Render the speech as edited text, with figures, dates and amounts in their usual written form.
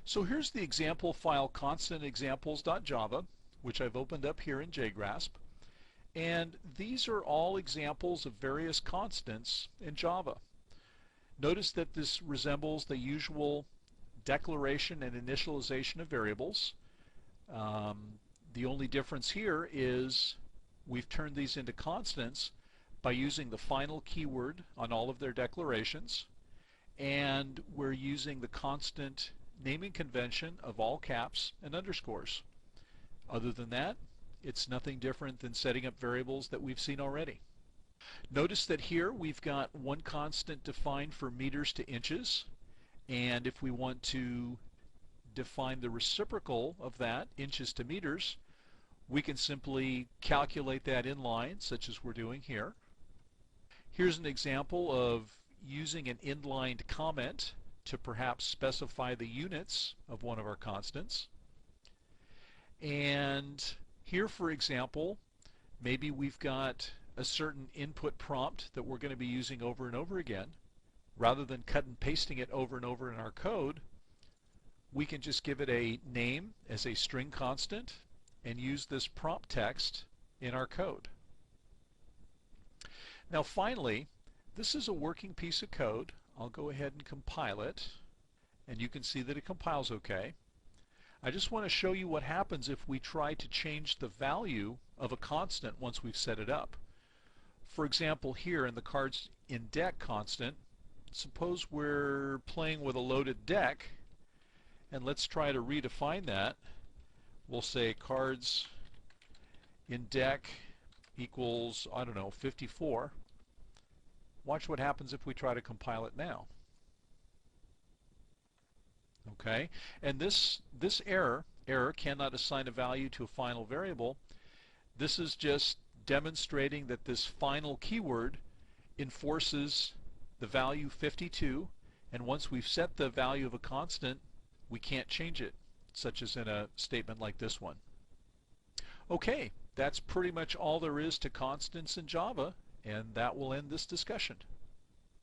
So here's the example file ConstantExamples.java, which I've opened up here in JGrasp. And these are all examples of various constants in Java. Notice that this resembles the usual declaration and initialization of variables. The only difference here is we've turned these into constants by using the final keyword on all of their declarations, and we're using the constant naming convention of all caps and underscores. Other than that, it's nothing different than setting up variables that we've seen already. Notice that here we've got one constant defined for meters to inches, and if we want to define the reciprocal of that, inches to meters, we can simply calculate that in line, such as we're doing here. Here's an example of using an inline comment to perhaps specify the units of one of our constants. And here, for example, maybe we've got a certain input prompt that we're going to be using over and over again. Rather than cut and pasting it over and over in our code, we can just give it a name as a string constant and use this prompt text in our code. Now finally, this is a working piece of code. I'll go ahead and compile it, and you can see that it compiles okay. I just want to show you what happens if we try to change the value of a constant once we've set it up. For example, here in the cards in deck constant, suppose we're playing with a loaded deck, and let's try to redefine that. We'll say cards in deck equals, I don't know, 54. Watch what happens if we try to compile it now. Okay, and this error cannot assign a value to a final variable. This is just demonstrating that this final keyword enforces the value 52, and once we've set the value of a constant, we can't change it, such as in a statement like this one. Okay, that's pretty much all there is to constants in Java, and that will end this discussion.